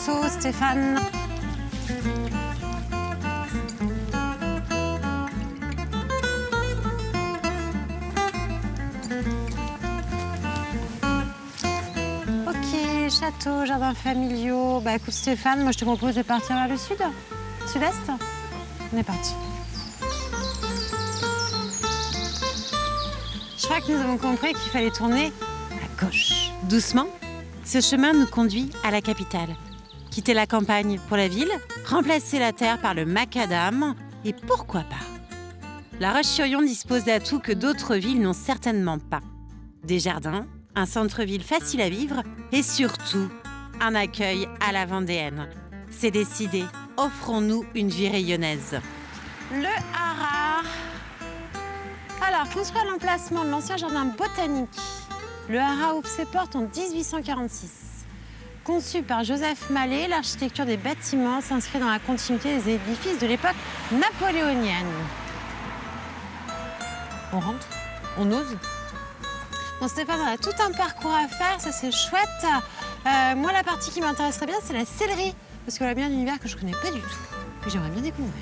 morceau, Stéphane. Ok, château, jardins familiaux. Bah écoute Stéphane, moi je te propose de partir vers le sud. Sud-est. On est parti. Je crois que nous avons compris qu'il fallait tourner à gauche. Doucement, ce chemin nous conduit à la capitale. Quitter la campagne pour la ville, remplacer la terre par le macadam, et pourquoi pas. La Roche-sur-Yon dispose d'atouts que d'autres villes n'ont certainement pas. Des jardins, un centre-ville facile à vivre et surtout, un accueil à la vendéenne. C'est décidé, offrons-nous une vie rayonnaise. Le Haras. Alors, construit à l'emplacement de l'ancien jardin botanique, le Haras ouvre ses portes en 1846. Conçu par Joseph Mallet, l'architecture des bâtiments s'inscrit dans la continuité des édifices de l'époque napoléonienne. On rentre? On ose? Bon, Stéphane, on a tout un parcours à faire, ça c'est chouette. Moi, la partie qui m'intéresserait bien, c'est la sellerie. Parce qu'elle a bien un univers que je connais pas du tout, que j'aimerais bien découvrir.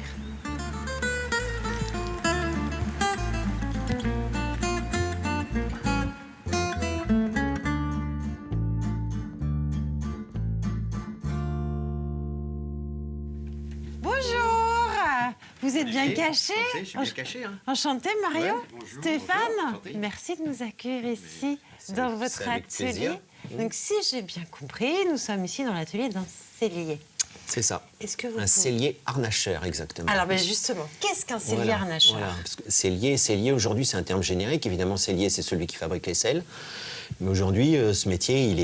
Vous êtes bien caché? Je suis bien caché. Hein. Enchanté, Mario. Ouais, bonjour, Stéphane, bonjour, merci de nous accueillir ici, dans votre avec atelier. plaisir. Donc, si j'ai bien compris, nous sommes ici dans l'atelier d'un sellier. C'est ça. Est-ce que vous Un sellier harnacheur, exactement. Alors, ben justement, qu'est-ce qu'un sellier Voilà, harnacheur? voilà, parce que sellier aujourd'hui, c'est un terme générique. Évidemment, sellier, c'est celui qui fabrique les selles. Mais aujourd'hui, ce métier, il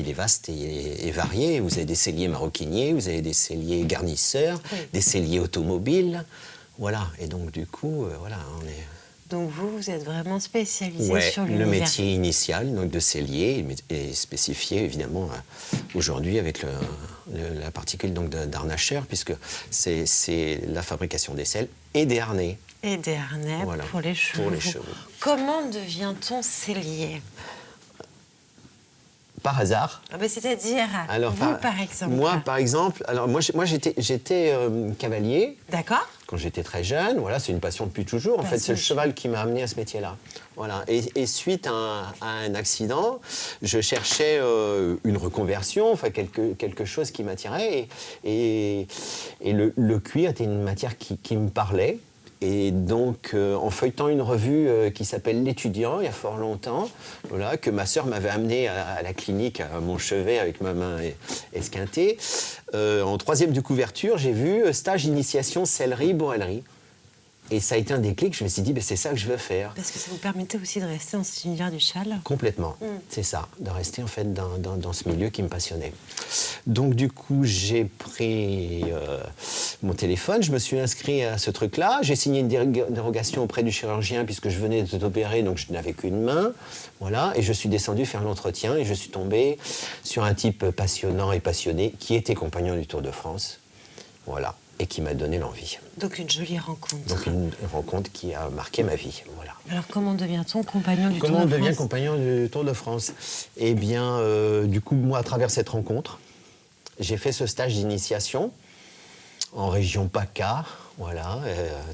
est vaste et varié. Vous avez des selliers maroquiniers, vous avez des selliers garnisseurs, des selliers automobiles. Voilà. Et donc, du coup, voilà, on est... Donc vous êtes vraiment spécialisé sur le l'univers. métier initial donc de sellier est spécifié évidemment aujourd'hui avec la particule donc d'harnacheur, puisque c'est la fabrication des selles et des harnais. Et des harnais Voilà, pour les chevaux. pour les chevaux. Comment devient-on sellier? Par hasard. Ah ben, c'est-à-dire, Alors, vous par exemple. Moi, par exemple, alors moi j'étais cavalier. D'accord. Quand j'étais très jeune, voilà, c'est une passion depuis toujours. En fait, c'est le cheval qui m'a amené à ce métier-là. Voilà. Et suite à un accident, je cherchais une reconversion, enfin quelque chose qui m'attirait. Et le cuir était une matière qui me parlait. Et donc, en feuilletant une revue qui s'appelle L'Étudiant, il y a fort longtemps, voilà, que ma sœur m'avait amené à la clinique à mon chevet avec ma main esquintée, en troisième de couverture, j'ai vu stage initiation sellerie-bourrellerie. Et ça a été un déclic, je me suis dit, c'est ça que je veux faire. Parce que ça vous permettait aussi de rester dans cet univers du cheval. Complètement, c'est ça, de rester en fait dans ce milieu qui me passionnait. Donc du coup, j'ai pris mon téléphone, je me suis inscrit à ce truc-là, j'ai signé une dérogation auprès du chirurgien puisque je venais d'opérer, donc je n'avais qu'une main, voilà, et je suis descendu faire l'entretien et je suis tombé sur un type passionnant et passionné qui était compagnon du Tour de France, voilà, et qui m'a donné l'envie. Donc une jolie rencontre. Donc une rencontre qui a marqué ma vie, voilà. Alors comment devient-on compagnon du Tour de France? Comment on devient compagnon du Tour de France? Eh bien, du coup, moi, à travers cette rencontre, j'ai fait ce stage d'initiation en région PACA, voilà,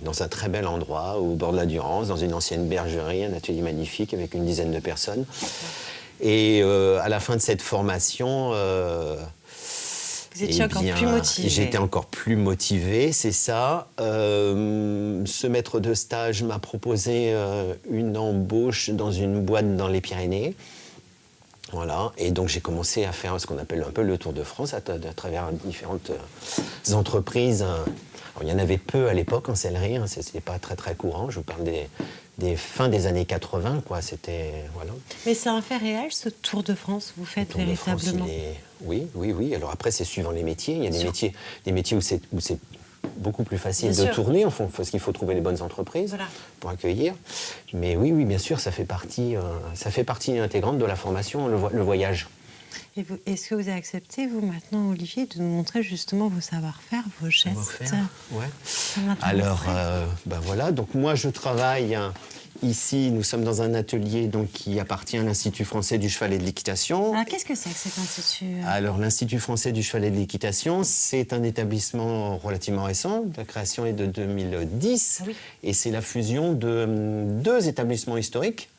dans un très bel endroit, au bord de la Durance, dans une ancienne bergerie, un atelier magnifique avec une dizaine de personnes. Et à la fin de cette formation... Vous étiez encore plus motivé. J'étais encore plus motivé, c'est ça. Ce maître de stage m'a proposé une embauche dans une boîte dans les Pyrénées. Voilà. Et donc j'ai commencé à faire ce qu'on appelle un peu le Tour de France à travers différentes entreprises. Alors, il y en avait peu à l'époque en sellerie, hein, c'était pas très très courant. Je vous parle des fins des années 80, quoi. C'était voilà. Mais c'est un fait réel, ce Tour de France, vous faites véritablement. Oui. Alors après, c'est suivant les métiers. Il y a des métiers où c'est beaucoup plus facile bien de sûr. tourner, parce qu'il faut trouver les bonnes entreprises pour accueillir. Mais oui, bien sûr, ça fait partie intégrante de la formation, le voyage. Et est-ce que vous avez accepté, vous, maintenant, Olivier, de nous montrer justement vos savoir-faire, vos gestes? Ouais. Alors, voilà, donc moi, je travaille Ici, nous sommes dans un atelier donc, qui appartient à l'Institut français du cheval et de l'équitation. Alors, qu'est-ce que c'est que cet institut? Alors, l'Institut français du cheval et de l'équitation, c'est un établissement relativement récent. La création est de 2010. Oui. Et c'est la fusion de 2 établissements historiques,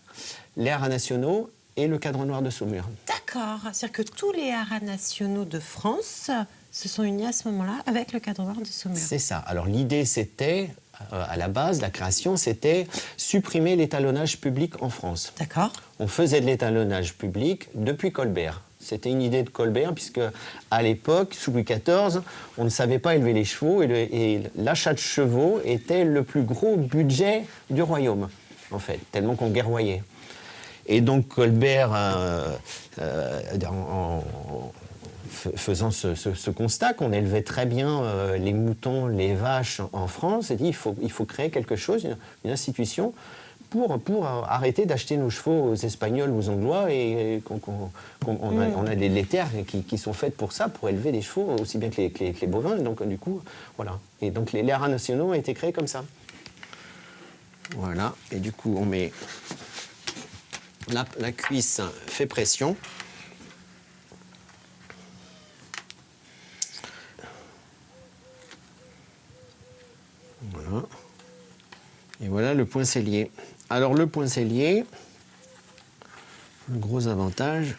les haras nationaux et le cadre noir de Saumur. D'accord. C'est-à-dire que tous les haras nationaux de France se sont unis à ce moment-là avec le cadre noir de Saumur. C'est ça. Alors, l'idée, c'était, à la base, la création, c'était supprimer l'étalonnage public en France. D'accord. On faisait de l'étalonnage public depuis Colbert. C'était une idée de Colbert, puisque à l'époque, sous Louis XIV, on ne savait pas élever les chevaux et l'achat de chevaux était le plus gros budget du royaume, en fait, tellement qu'on guerroyait. Et donc Colbert, faisant ce constat qu'on élevait très bien les moutons, les vaches en France, a dit il faut créer quelque chose, une institution, pour arrêter d'acheter nos chevaux aux Espagnols ou aux Anglois et on a des terres qui sont faites pour ça, pour élever des chevaux aussi bien que les bovins. Et donc du coup, voilà. Et donc les haras nationaux ont été créés comme ça. Voilà. Et du coup, on met la cuisse fait pression. Voilà. Et voilà le point sellier. Alors le point sellier, le gros avantage,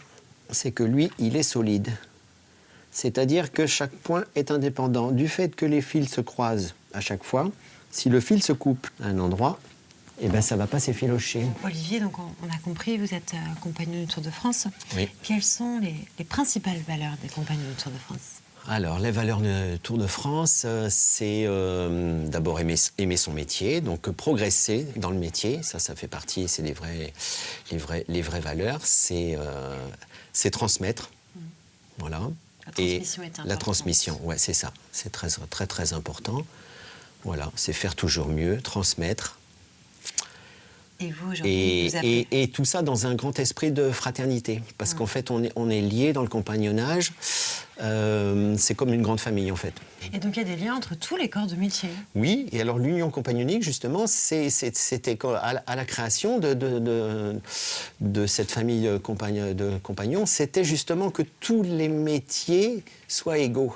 c'est que lui, il est solide. C'est-à-dire que chaque point est indépendant. Du fait que les fils se croisent à chaque fois, si le fil se coupe à un endroit, eh ben, ça ne va pas s'effilocher. Olivier, donc on a compris, vous êtes compagnon du Tour de France. Oui. Quelles sont les principales valeurs des compagnons du Tour de France? Alors, les valeurs du Tour de France, c'est d'abord aimer son métier, donc progresser dans le métier, ça fait partie, c'est les vraies valeurs, c'est transmettre, voilà. La transmission est importante. La transmission, ouais, c'est ça, c'est très, très, très important, voilà, c'est faire toujours mieux, transmettre. Et vous, aujourd'hui, vous appelez... et tout ça dans un grand esprit de fraternité, parce qu'en fait, on est liés dans le compagnonnage. C'est comme une grande famille, en fait. Et donc, il y a des liens entre tous les corps de métier. Oui, et alors l'union compagnonique, justement, c'était à la création de cette famille de compagnons, c'était justement que tous les métiers soient égaux.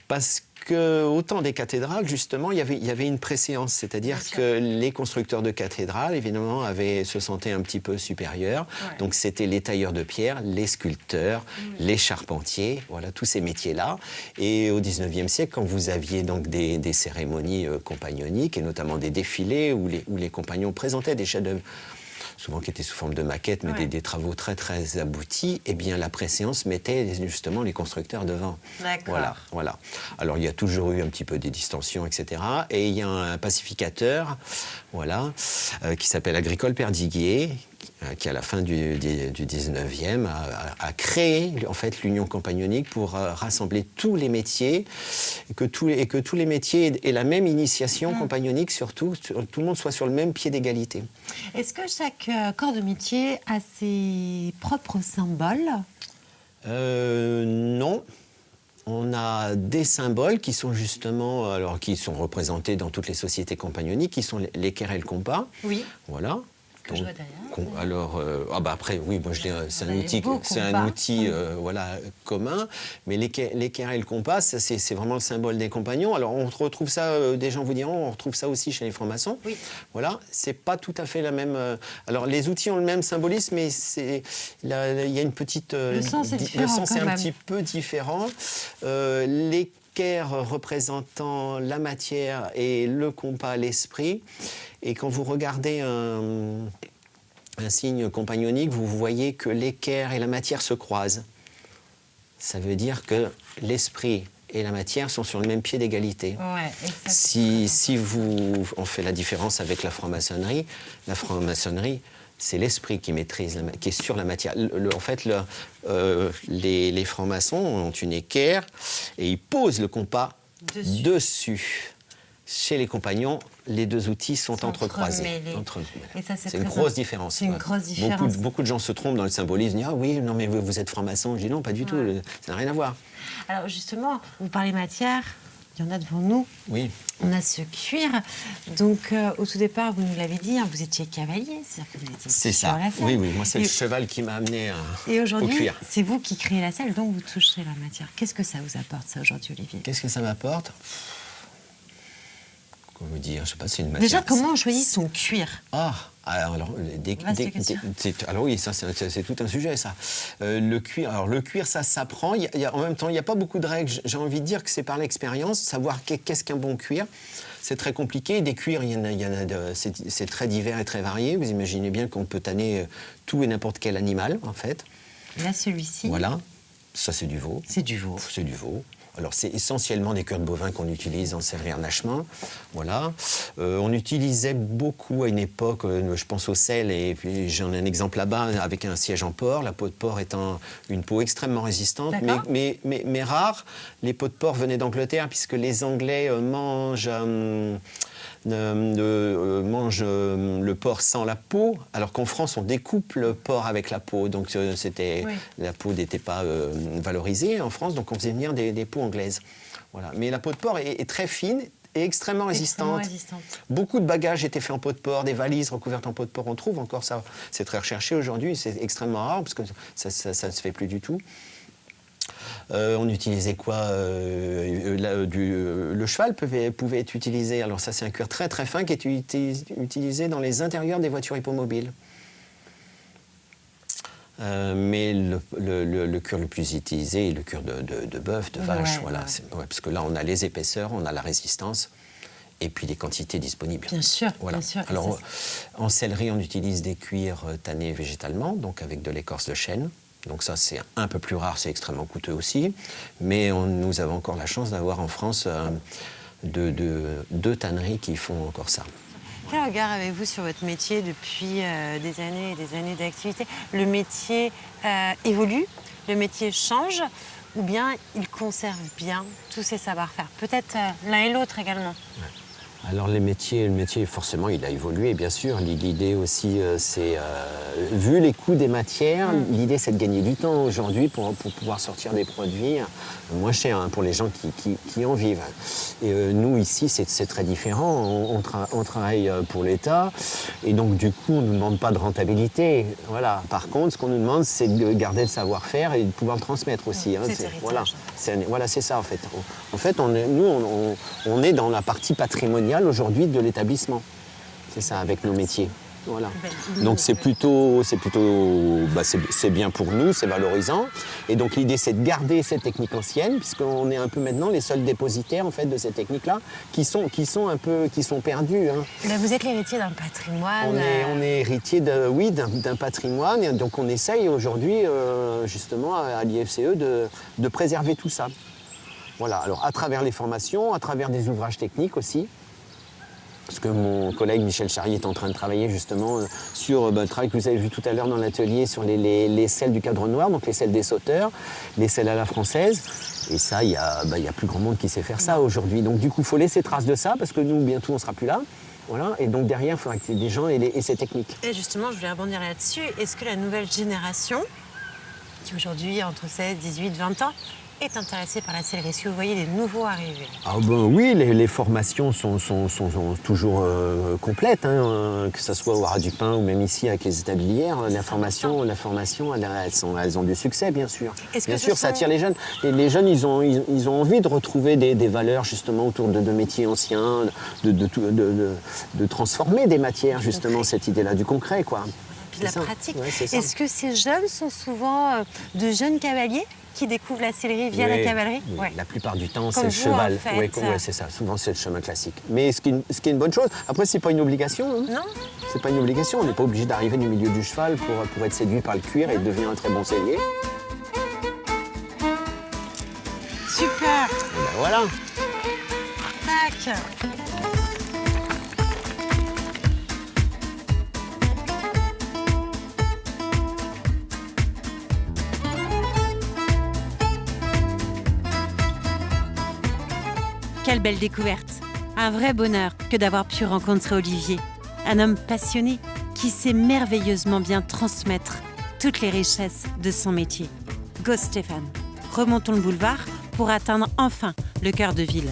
Parce qu'au temps des cathédrales, justement, il y avait une préséance, c'est-à-dire que les constructeurs de cathédrales, évidemment, se sentaient un petit peu supérieurs. Ouais. Donc, c'était les tailleurs de pierre, les sculpteurs, les charpentiers, voilà, tous ces métiers-là. Et au XIXe siècle, quand vous aviez donc des cérémonies compagnoniques, et notamment des défilés où les compagnons présentaient des chefs-d'œuvre, souvent qui étaient sous forme de maquettes, mais des travaux très, très aboutis, eh bien, la préséance mettait justement les constructeurs devant. D'accord. Voilà. Alors, il y a toujours eu un petit peu des distensions, etc. Et il y a un pacificateur, voilà, qui s'appelle Agricole Perdiguier, qui, à la fin du 19e, a créé, en fait, l'Union compagnonique pour rassembler tous les métiers, et que tous les métiers aient la même initiation compagnonique, surtout, tout le monde soit sur le même pied d'égalité. Est-ce que chaque corps de métier a ses propres symboles? Non. On a des symboles qui sont justement, alors qui sont représentés dans toutes les sociétés compagnoniques, qui sont l'équerre et le compas. Oui. Voilà. Que je vois derrière. Alors, après, oui, moi je dirais, c'est un outil voilà, commun, mais l'équerre et le compas, c'est vraiment le symbole des compagnons. Alors, on retrouve ça, des gens vous diront, on retrouve ça aussi chez les francs-maçons. Oui. Voilà, c'est pas tout à fait la même. Alors, les outils ont le même symbolisme, mais il y a une petite. Le sens est différent. Le sens est un petit peu différent. L'équerre représentant la matière et le compas l'esprit. Et quand vous regardez un signe compagnonique, vous voyez que l'équerre et la matière se croisent. Ça veut dire que l'esprit et la matière sont sur le même pied d'égalité. Ouais, si on fait la différence avec la franc-maçonnerie, c'est l'esprit qui maîtrise, qui est sur la matière. En fait, les francs-maçons ont une équerre et ils posent le compas dessus. Chez les compagnons, les deux outils sont entrecroisés. C'est une grosse différence. C'est une grosse différence. Beaucoup de gens se trompent dans le symbolisme. Ils disent « Ah oui, non, mais vous êtes franc-maçon ». Je dis « Non, pas du tout, ça n'a rien à voir ». Alors justement, vous parlez matière, Il y en a devant nous. Oui. On a ce cuir. Donc, au tout départ, vous nous l'avez dit, hein, vous étiez cavalier. C'est-à-dire que vous étiez C'est sur ça. la selle. Oui, moi, c'est le cheval qui m'a amené Et au aujourd'hui, cuir. c'est vous qui créez la selle, donc vous touchez la matière. Qu'est-ce que ça vous apporte, ça, aujourd'hui, Olivier? Qu'est-ce que ça m'apporte? Comment vous dire? Je sais pas, c'est une matière. Déjà, comment on choisit son cuir? Alors, Vaste question. alors oui, ça c'est tout un sujet, ça. Le cuir, ça s'apprend. En même temps, il n'y a pas beaucoup de règles. J'ai envie de dire que c'est par l'expérience, savoir qu'est-ce qu'un bon cuir. C'est très compliqué. Des cuirs, c'est très divers et très varié. Vous imaginez bien qu'on peut tanner tout et n'importe quel animal, en fait. Là, celui-ci. Voilà. Ça, c'est du veau. C'est du veau. C'est du veau. Alors, c'est essentiellement des cuirs de bovins qu'on utilise en sellerie en hachement. Voilà. On utilisait beaucoup à une époque, je pense au sel, et puis j'en ai un exemple là-bas, avec un siège en porc. La peau de porc étant une peau extrêmement résistante, mais rare. Les peaux de porc venaient d'Angleterre, puisque les Anglais mangent le porc sans la peau, alors qu'en France, on découpe le porc avec la peau. Donc, la peau n'était pas valorisée en France, donc on faisait venir des peaux anglaises. Voilà. Mais la peau de porc est très fine et extrêmement résistante. Beaucoup de bagages étaient faits en peau de porc, des valises recouvertes en peau de porc. On trouve encore ça. C'est très recherché aujourd'hui, c'est extrêmement rare, parce que ça ne se fait plus du tout. On utilisait quoi? Le cheval pouvait être utilisé. Alors ça, c'est un cuir très très fin qui est utilisé dans les intérieurs des voitures hippomobiles. Mais le cuir le plus utilisé est le cuir de bœuf, de vache. Voilà. Ouais, parce que là, on a les épaisseurs, on a la résistance et puis les quantités disponibles. Bien sûr, voilà. bien sûr. Alors, en sellerie, on utilise des cuirs tannés végétalement, donc avec de l'écorce de chêne. Donc ça, c'est un peu plus rare, c'est extrêmement coûteux aussi. Mais nous avons encore la chance d'avoir en France deux tanneries qui font encore ça. Quel regard avez-vous sur votre métier depuis des années et des années d'activité? Le métier évolue, le métier change, ou bien il conserve bien tous ses savoir-faire? Peut-être l'un et l'autre également. Ouais. Alors le métier, forcément, il a évolué, bien sûr. L'idée aussi, c'est, vu les coûts des matières, l'idée, c'est de gagner du temps aujourd'hui pour pouvoir sortir des produits moins chers pour les gens qui en vivent. Et nous, ici, c'est très différent. On travaille pour l'État et donc, du coup, on ne nous demande pas de rentabilité. Voilà. Par contre, ce qu'on nous demande, c'est de garder le savoir-faire et de pouvoir le transmettre aussi. Voilà, c'est ça, en fait. En fait, on est dans la partie patrimoniale aujourd'hui de l'établissement. C'est ça, avec nos métiers. Voilà. Donc c'est bien pour nous, c'est valorisant. Et donc l'idée, c'est de garder cette technique ancienne, puisqu'on est un peu maintenant les seuls dépositaires en fait de ces techniques-là, qui sont perdues. Hein. Mais vous êtes l'héritier d'un patrimoine. On est héritier d'un patrimoine. Et donc on essaye aujourd'hui, justement, à l'IFCE, de préserver tout ça. Voilà. Alors à travers les formations, à travers des ouvrages techniques aussi. Parce que mon collègue Michel Charrier est en train de travailler justement sur le travail que vous avez vu tout à l'heure dans l'atelier sur les selles du cadre noir, donc les selles des sauteurs, les selles à la française. Et ça, il y a plus grand monde qui sait faire ça aujourd'hui. Donc du coup, il faut laisser trace de ça parce que nous, bientôt, on ne sera plus là. Voilà. Et donc derrière, il faudra qu'il y ait des gens et ces techniques. Et justement, je voulais rebondir là-dessus. Est-ce que la nouvelle génération, qui aujourd'hui a entre 16, 18, 20 ans, est intéressé par la sellerie? Est-ce que vous voyez des nouveaux arriver? Oui, les formations sont toujours complètes, hein, que ce soit au Haras du Pin ou même ici avec les établières. La formation, elles ont du succès, bien sûr. Bien sûr, ça attire les jeunes. Et les jeunes, ils ont envie de retrouver des valeurs justement autour de métiers anciens, de transformer des matières, justement, cette idée-là, du concret, quoi. Puis de la pratique. Ouais, est-ce que ces jeunes sont souvent de jeunes cavaliers qui découvrent la sellerie via la cavalerie? Oui. Ouais. La plupart du temps, c'est le cheval. En fait. Oui, c'est ça. Souvent, c'est le chemin classique. Mais ce qui est une bonne chose. Après, c'est pas une obligation. Hein. Non. C'est pas une obligation. On n'est pas obligé d'arriver du milieu du cheval pour être séduit par le cuir et devenir un très bon sellier. Super. Et ben voilà. Tac. Quelle belle découverte! Un vrai bonheur que d'avoir pu rencontrer Olivier, un homme passionné qui sait merveilleusement bien transmettre toutes les richesses de son métier. Go Stéphane! Remontons le boulevard pour atteindre enfin le cœur de ville.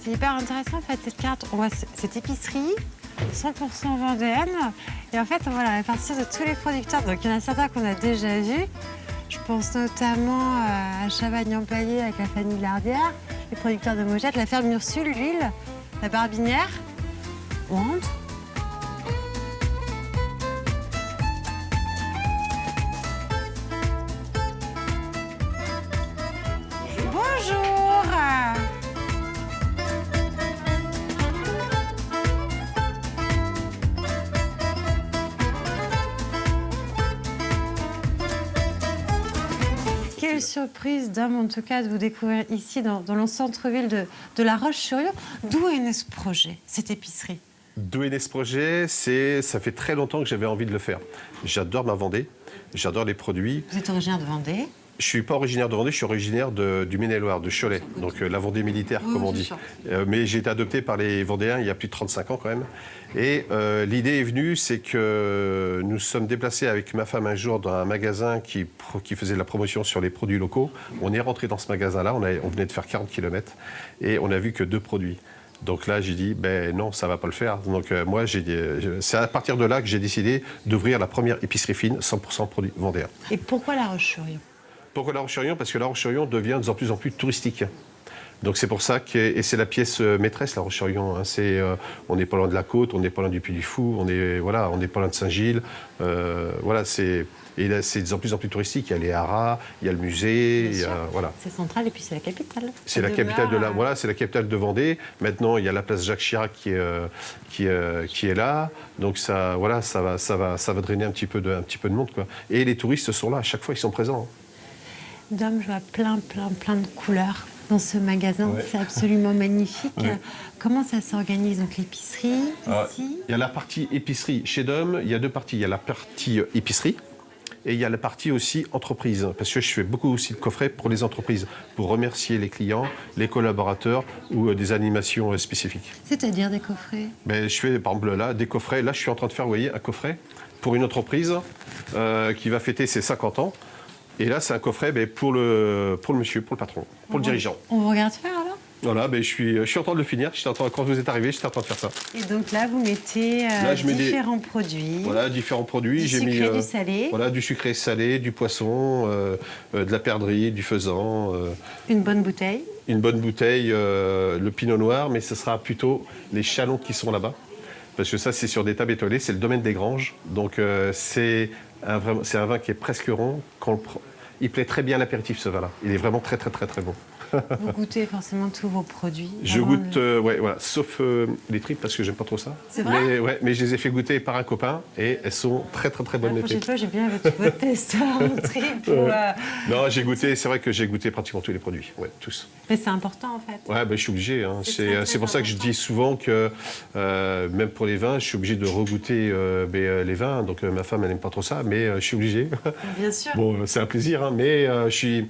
C'est hyper intéressant en fait cette carte. On voit cette épicerie 100% vendéenne. Et en fait, on voit la répartition de tous les producteurs. Donc il y en a certains qu'on a déjà vus. Je pense notamment à Chavagne-en-Paillé avec la famille Lardière, les producteurs de mojettes, la ferme Ursule, l'huile, la Barbinière. On rentre. Bonjour. Quelle surprise d'homme, en tout cas, de vous découvrir ici, dans le centre-ville de La Roche-sur-Yon. D'où est né ce projet, cette épicerie? D'où est né ce projet? Ça fait très longtemps que j'avais envie de le faire. J'adore ma Vendée, j'adore les produits. Vous êtes originaire de Vendée? Je ne suis pas originaire de Vendée, je suis originaire du Maine-et-Loire, de Cholet, donc la Vendée militaire, comme on dit. Mais j'ai été adopté par les Vendéens il y a plus de 35 ans quand même. Et l'idée est venue, c'est que nous sommes déplacés avec ma femme un jour dans un magasin qui faisait de la promotion sur les produits locaux. On est rentré dans ce magasin-là, on venait de faire 40 km et on n'a vu que 2 produits. Donc là, j'ai dit, ben non, ça ne va pas le faire. Donc moi, c'est à partir de là que j'ai décidé d'ouvrir la première épicerie fine 100% produits vendéens. Et pourquoi La Roche-sur-Yon? Pourquoi La Roche-sur-Yon? Parce que La Roche-sur-Yon devient de plus en plus touristique. Donc c'est pour ça et c'est la pièce maîtresse, La Roche-sur-Yon. Hein. On n'est pas loin de la côte, on n'est pas loin du Puy-du-Fou, on n'est pas loin de Saint-Gilles. Et là, c'est de plus en plus touristique. Il y a les haras, il y a le musée. Voilà. C'est central et puis c'est la capitale. C'est la capitale c'est la capitale de Vendée. Maintenant, il y a la place Jacques Chirac qui est là. Donc ça va drainer un petit peu de monde, quoi. Et les touristes sont là. À chaque fois, ils sont présents. Dom, je vois plein de couleurs dans ce magasin. Ouais. C'est absolument magnifique. Ouais. Comment ça s'organise, donc l'épicerie ici? Il y a la partie épicerie. Chez Dom, il y a 2 parties. Il y a la partie épicerie et il y a la partie aussi entreprise. Parce que je fais beaucoup aussi de coffrets pour les entreprises, pour remercier les clients, les collaborateurs ou des animations spécifiques. C'est-à-dire des coffrets? Je fais par exemple là, des coffrets. Là, je suis en train de faire, vous voyez, un coffret pour une entreprise qui va fêter ses 50 ans. Et là, c'est un coffret pour le monsieur, pour le patron, pour le dirigeant. On vous regarde faire alors? Voilà, je suis en train de le finir. Quand vous êtes arrivé, j'étais en train de faire ça. Et donc là, vous mettez différents produits. Voilà, différents produits. Du sucré, du salé. Voilà, du sucré salé, du poisson, de la perdrix, du faisan. Une bonne bouteille. Une bonne bouteille, le pinot noir, mais ce sera plutôt les chalons qui sont là-bas. Parce que ça, c'est sur des tables étoilées, c'est le domaine des Granges. Donc c'est un vin qui est presque rond. Il plaît très bien à l'apéritif, ce vin-là. Il est vraiment très, très, très, très bon. Vous goûtez forcément tous vos produits? Je goûte, voilà, sauf les tripes, parce que j'aime pas trop ça. C'est vrai? Mais je les ai fait goûter par un copain et elles sont très, très, très bonnes, les tripes. J'ai bien votre testeur en tripes. Non, c'est vrai que j'ai goûté pratiquement tous les produits, tous. Mais c'est important, en fait. Ouais, je suis obligé. Hein. C'est pour ça que je dis souvent que, même pour les vins, je suis obligé de regoûter les vins. Donc ma femme, elle n'aime pas trop ça, mais je suis obligé. Bien sûr. Bon, c'est un plaisir, hein, mais je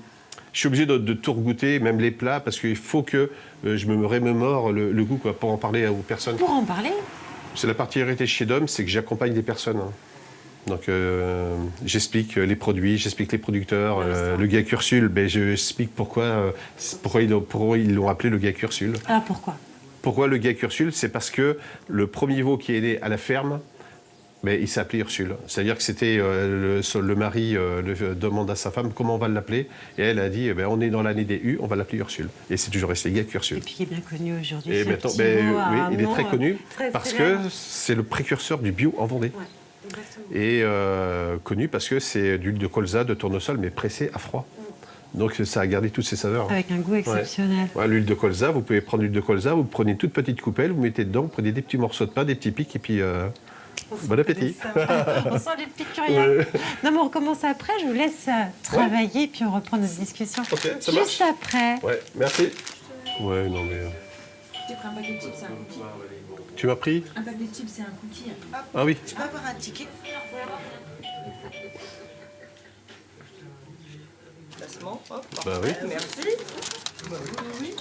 suis obligé de tout regoûter, même les plats, parce qu'il faut que je me remémore le goût, quoi, pour en parler aux personnes. Pour en parler? C'est la particularité chez Dom, c'est que j'accompagne des personnes. Hein. Donc j'explique les produits, j'explique les producteurs. Le GAEC Ursule, j'explique pourquoi ils l'ont appelé le GAEC Ursule. Ah, pourquoi? Pourquoi le GAEC Ursule? C'est parce que le premier veau qui est né à la ferme, il s'appelait Ursule. C'est-à-dire que c'était le mari demande à sa femme comment on va l'appeler. Et elle a dit, on est dans l'année des U, on va l'appeler Ursule. Et c'est toujours resté GAEC Ursule. Et puis il est bien connu aujourd'hui. Et maintenant, oui, il est très connu parce que c'est le précurseur du bio en Vendée. Ouais, exactement. Et connu parce que c'est d'huile de colza, de tournesol, mais pressée à froid. Donc ça a gardé toutes ses saveurs. Avec un goût exceptionnel. Ouais, l'huile de colza, vous pouvez prendre l'huile de colza, vous prenez une toute petite coupelle, vous mettez dedans, vous prenez des petits morceaux de pain, des petits pics, et puis bon appétit. On sent les piqûrières. Ouais. Non, mais on recommence après, je vous laisse travailler, puis on reprend notre discussion. Ok, ça juste marche. Après. Ouais, merci. Ouais, non mais... J'ai pris un paquet de chips, c'est un cookie. Tu m'as pris? Un paquet de chips, c'est un cookie. Ah oui. Tu peux avoir un ticket? Placement, hop. Bah oui. Merci. Oui.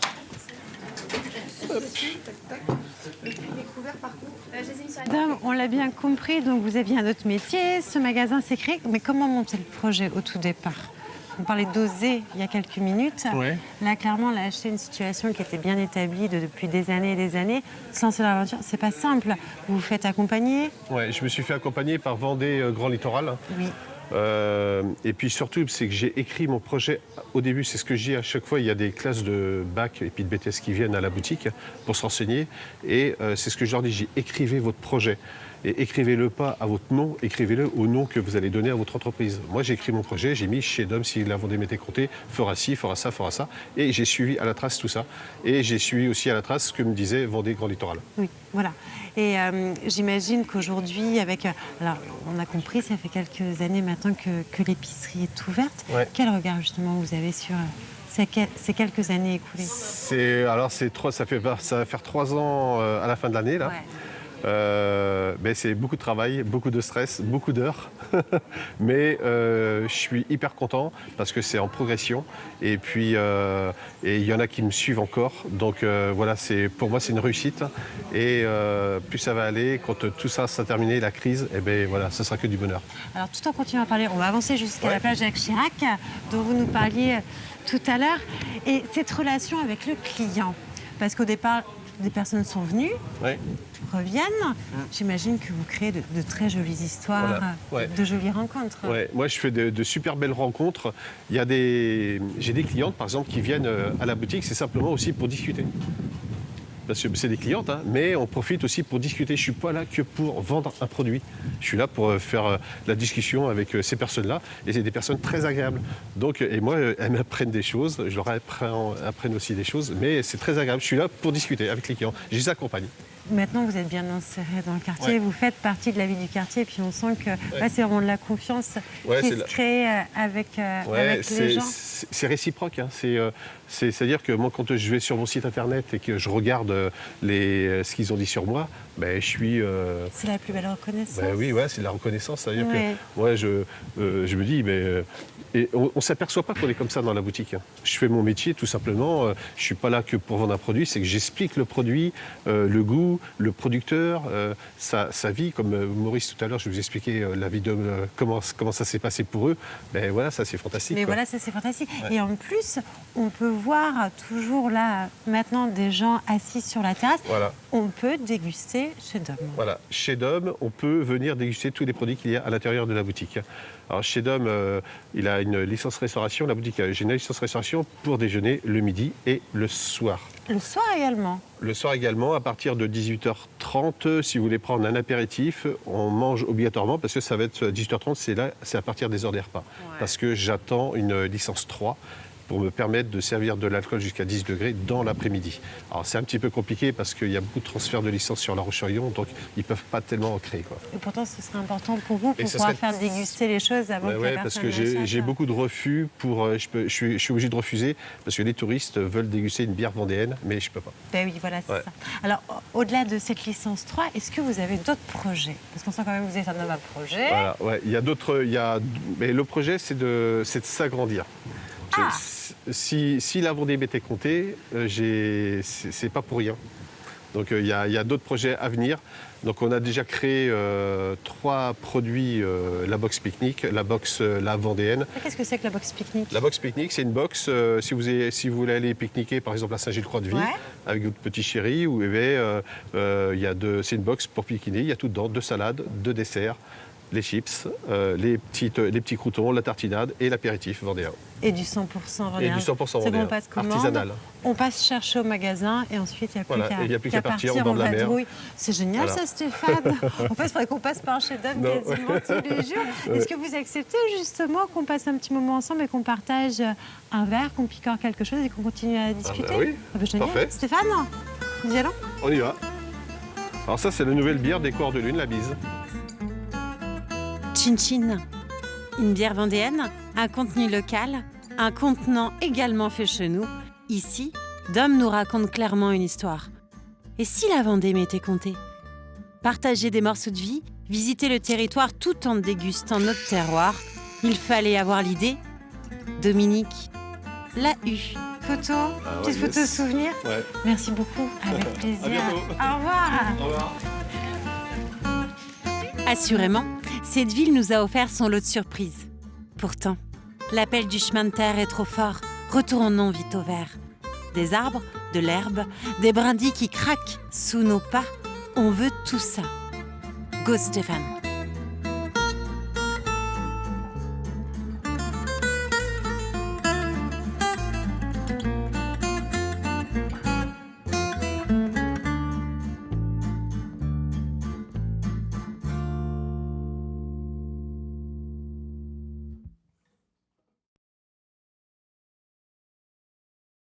Dom, on l'a bien compris, donc vous aviez un autre métier, ce magasin s'est créé, mais comment monter le projet au tout départ? On parlait d'oser il y a quelques minutes. Ouais. Là, clairement, on a acheté une situation qui était bien établie depuis des années et des années. Se lancer dans l'aventure, c'est pas simple. Vous vous faites accompagner. Ouais, je me suis fait accompagner par Vendée Grand Littoral. Oui. Et puis surtout, c'est que j'ai écrit mon projet au début. C'est ce que je dis à chaque fois. Il y a des classes de bac et puis de BTS qui viennent à la boutique pour se renseigner. Et c'est ce que je leur dis. J'ai écrivez votre projet. Et écrivez-le pas à votre nom, écrivez-le au nom que vous allez donner à votre entreprise. Moi, j'ai écrit mon projet, j'ai mis chez Dom, si la Vendée m'était comptée, fera ci, fera ça, fera ça. Et j'ai suivi à la trace tout ça. Et j'ai suivi aussi à la trace ce que me disait Vendée Grand Littoral. Oui, voilà. Et j'imagine qu'aujourd'hui, alors, on a compris, ça fait quelques années maintenant que l'épicerie est ouverte. Ouais. Quel regard, justement, vous avez sur ces quelques années écoulées? Ça va faire 3 ans à la fin de l'année, là. Ouais. Mais c'est beaucoup de travail, beaucoup de stress, beaucoup d'heures. Mais je suis hyper content parce que c'est en progression. Et puis, il y en a qui me suivent encore. Donc voilà, pour moi, c'est une réussite. Et plus ça va aller, quand tout ça sera terminé, la crise, et ben voilà, ce sera que du bonheur. Alors, tout en continuant à parler, on va avancer jusqu'à Ouais. la plage Jacques Chirac, dont vous nous parliez tout à l'heure. Et cette relation avec le client, parce qu'au départ, des personnes sont venues, Ouais. reviennent. J'imagine que vous créez de très jolies histoires, Voilà. Ouais. de jolies rencontres. Ouais, moi, je fais de super belles rencontres. J'ai des clientes, par exemple, qui viennent à la boutique, c'est simplement aussi pour discuter. Parce que c'est des clientes, hein, mais on profite aussi pour discuter. Je ne suis pas là que pour vendre un produit. Je suis là pour faire la discussion avec ces personnes-là. Et c'est des personnes très agréables. Donc, et moi, elles m'apprennent des choses. Je leur apprenne aussi des choses. Mais c'est très agréable. Je suis là pour discuter avec les clients. Je les accompagne. Maintenant, vous êtes bien inséré dans le quartier, Ouais. vous faites partie de la vie du quartier, et puis on sent que là, c'est vraiment de la confiance Ouais, qui c'est se la- crée avec les gens. c'est réciproque. Hein. C'est-à-dire que moi, quand je vais sur mon site internet et que je regarde ce qu'ils ont dit sur moi, ben, je suis... C'est la plus belle reconnaissance. Ben oui, ouais, c'est de la reconnaissance. C'est-à-dire Ouais. que moi, je me dis, mais et on ne s'aperçoit pas qu'on est comme ça dans la boutique. Hein. Je fais mon métier tout simplement. Je ne suis pas là que pour vendre un produit, c'est que j'explique le produit, le goût, le producteur, sa vie. Comme Maurice tout à l'heure, je vous expliquais la vie de comment ça s'est passé pour eux. Ben voilà, ça c'est fantastique. Mais quoi. voilà, ça c'est fantastique. Ouais. Et en plus, on peut voir toujours là, maintenant, des gens assis sur la terrasse. Voilà. On peut déguster chez Dom. Voilà, chez Dom, on peut venir déguster tous les produits qu'il y a à l'intérieur de la boutique. Alors chez Dom, il a une licence restauration, la boutique j'ai une licence restauration pour déjeuner le midi et le soir. Le soir également. Le soir également, à partir de 18h30, si vous voulez prendre un apéritif, on mange obligatoirement parce que ça va être 18h30, c'est à partir des heures des repas. Ouais. Parce que j'attends une licence 3 pour me permettre de servir de l'alcool jusqu'à 10 degrés dans l'après-midi. Alors c'est un petit peu compliqué parce qu'il y a beaucoup de transferts de licences sur La Roche-sur-Yon, donc ils ne peuvent pas tellement en créer. Quoi. Et pourtant, ce serait important pour vous, Et pour ce pouvoir serait- faire déguster les choses avant que la Ouais, parce personne que j'ai n'achète. beaucoup de refus. Je suis obligé de refuser parce que les touristes veulent déguster une bière vendéenne, mais je ne peux pas. Ben oui, voilà, c'est Ouais. ça. Alors, au-delà de cette licence 3, est-ce que vous avez d'autres projets? Parce qu'on sent quand même que vous êtes un homme à projet. Voilà, ouais. Il y a d'autres. Mais le projet, c'est de s'agrandir. Ah. Si la Vendée m'était comptée, c'est pas pour rien. Donc il y a d'autres projets à venir. Donc on a déjà créé 3 produits, la box pique-nique, la box la vendéenne. Qu'est-ce que c'est que la box pique-nique? La box pique-nique, c'est une box, si vous voulez aller pique-niquer par exemple à Saint-Gilles-Croix-de-Vie, Ouais. avec votre petit chéri, c'est une box pour pique-niquer, il y a tout dedans, 2 salades, 2 desserts, les chips, les petits croûtons, la tartinade et l'apéritif vendéen. Et du 100% vendéen. Et du 100% C'est bon, vendéen, on passe commande, artisanal. On passe chercher au magasin et ensuite il n'y a plus Voilà, qu'à et il y a plus qu'à partir au en bord de la mer. vadrouille. C'est génial Voilà. ça, Stéphane. En fait, il faudrait qu'on passe par chez Dom Non. quasiment tous les jours. Est-ce que vous acceptez justement qu'on passe un petit moment ensemble et qu'on partage un verre, qu'on picore quelque chose et qu'on continue à discuter? bah oui, Ah bah génial. parfait. Stéphane, nous y allons? On y va. Alors ça, c'est la nouvelle bière des Corps de Lune, la bise. Chin Chin, une bière vendéenne, un contenu local, un contenant également fait chez nous. Ici, Dom nous raconte clairement une histoire. Et si la Vendée m'était comptée? Partager des morceaux de vie, visiter le territoire tout en dégustant notre terroir, il fallait avoir l'idée. Dominique l'a eu. Photo, ouais, petite photo yes. souvenir. Ouais. Merci beaucoup, avec plaisir. À bientôt. Au revoir. Au revoir. Assurément, cette ville nous a offert son lot de surprises. Pourtant, L'appel du chemin de terre est trop fort. Retournons vite au vert. Des arbres, de l'herbe, des brindilles qui craquent sous nos pas. On veut tout ça. Go Stéphane!